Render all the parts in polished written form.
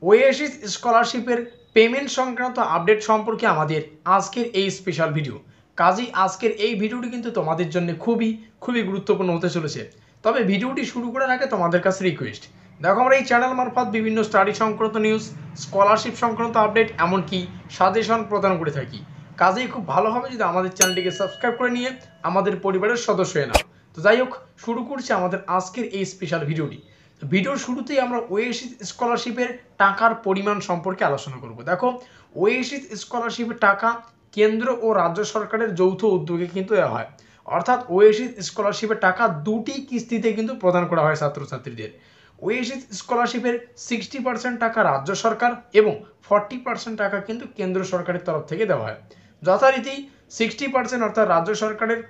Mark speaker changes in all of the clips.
Speaker 1: Oasis স্কলারশিপের payment সংক্রান্ত update সম্পর্কে আমাদের আজকের এই স্পেশাল ভিডিও। কাজেই আজকের এই ভিডিওটি কিন্তু তোমাদের জন্য খুবই গুরুত্বপূর্ণ হতে চলেছে। তবে ভিডিওটি শুরু করার আগে তোমাদের কাছে রিকোয়েস্ট, দেখো আমরা এই চ্যানেল মারফত বিভিন্ন স্টাডি সংক্রান্ত নিউজ, স্কলারশিপ সংক্রান্ত আপডেট, এমনকি সাজেশন প্রদান করে থাকি। কাজেই খুব ভালো হবে যদি আমাদের চ্যানেলটিকে সাবস্ক্রাইব করে নিয়ে আমাদের পরিবারের সদস্য হয়ে নাও। তো যাই হোক, শুরু করছি আমাদের আজকের এই স্পেশাল ভিডিওটি। ভিডিওর শুরুতেই আমরা ওয়েসিস স্কলারশিপের টাকার পরিমাণ সম্পর্কে আলোচনা করব। দেখো, ওয়েসিস স্কলারশিপের টাকা কেন্দ্র ও রাজ্য সরকারের যৌথ উদ্যোগে কিন্তু দেওয়া হয়। অর্থাৎ ওয়েসিস স্কলারশিপের টাকা দুটি কিস্তিতে কিন্তু প্রদান করা হয় ছাত্রছাত্রীদের। ওয়েসিস স্কলারশিপের 60% টাকা রাজ্য সরকার এবং 40% টাকা কিন্তু কেন্দ্র সরকারের তরফ থেকে দেওয়া হয়। যথারীতি 60% অর্থাৎ রাজ্য সরকারের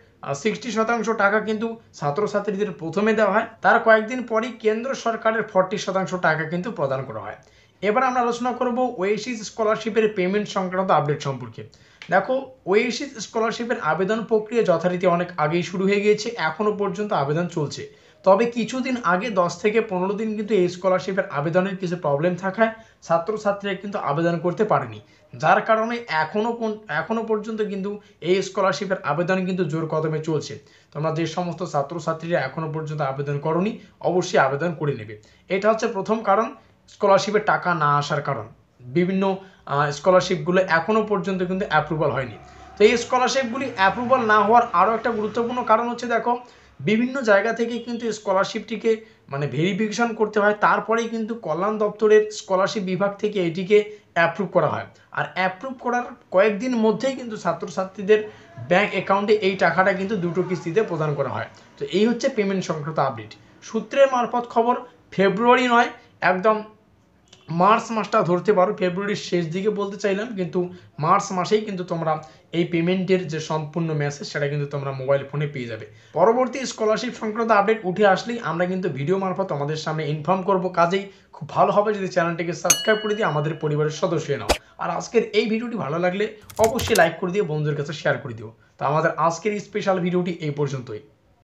Speaker 1: 60% টাকা কিন্তু ছাত্রছাত্রীদের প্রথমে দেওয়া হয়, তার কয়েকদিন পরই কেন্দ্র সরকারের 40% টাকা কিন্তু প্রদান করা হয়। এবার আমরা আলোচনা করব ওয়েসিস স্কলারশিপের পেমেন্ট সংক্রান্ত আপডেট সম্পর্কে। দেখো, ওয়েসিস স্কলারশিপের আবেদন প্রক্রিয়া যথারীতি অনেক আগেই শুরু হয়ে গিয়েছে, এখনও পর্যন্ত আবেদন চলছে। তবে কিছুদিন আগে 10 থেকে 15 দিন কিন্তু এই স্কলারশিপের আবেদনের কিছু প্রবলেম থাকায় ছাত্রছাত্রীরা কিন্তু আবেদন করতে পারেনি, যার কারণে এখনো পর্যন্ত কিন্তু এই স্কলারশিপের আবেদন কিন্তু জোর কদমে চলছে। তোমরা যে সমস্ত ছাত্রছাত্রীরা এখনো পর্যন্ত আবেদন করনি, অবশ্যই আবেদন করে নেবে। এটা হচ্ছে প্রথম কারণ, স্কলারশিপের টাকা না আসার কারণ। বিভিন্ন স্কলারশিপগুলো এখনো পর্যন্ত কিন্তু অ্যাপ্রুভাল হয়নি। তো এই স্কলারশিপগুলি অ্যাপ্রুভাল না হওয়ার আরও একটা গুরুত্বপূর্ণ কারণ হচ্ছে, দেখো, বিভিন্ন জায়গা থেকে কিন্তু স্কলারশিপটিকে ভেরিফিকেশন করতে হয়, তারপরেই কিন্তু কল্যাণ দপ্তরের স্কলারশিপ বিভাগ থেকে এটিকে অ্যাপ্রুভ করা হয়। আর অ্যাপ্রুভ করার কয়েকদিন মধ্যেই কিন্তু ছাত্রছাত্রীদের ব্যাংক অ্যাকাউন্টে এই টাকাটা কিন্তু দুটো কিস্তিতে প্রদান করা হয়। তো এই হচ্ছে পেমেন্ট সংক্রান্ত আপডেট। সূত্রের মারফত খবর, ফেব্রুয়ারি নয়, একদম মার্চ মাসটা ধরতে পারো। ফেব্রুয়ারির শেষ দিকে বলতে চাইলাম, কিন্তু মার্চ মাসেই কিন্তু তোমরা এই পেমেন্টের যে সম্পূর্ণ মেসেজ সেটা কিন্তু তোমরা মোবাইল ফোনে পেয়ে যাবে। পরবর্তী স্কলারশিপ সংক্রান্ত আপডেট উঠে আসলেই আমরা কিন্তু ভিডিও মারফত আমাদের সামনে ইনফর্ম করব। কাজেই খুব ভালো হবে যদি চ্যানেলটিকে সাবস্ক্রাইব করে দিয়ে আমাদের পরিবারের সদস্য হয়ে নাও। আর আজকের এই ভিডিওটি ভালো লাগলে অবশ্যই লাইক করে দিয়ে বন্ধুদের কাছে শেয়ার করে দিও। তো আমাদের আজকের এই স্পেশাল ভিডিওটি এই পর্যন্তই।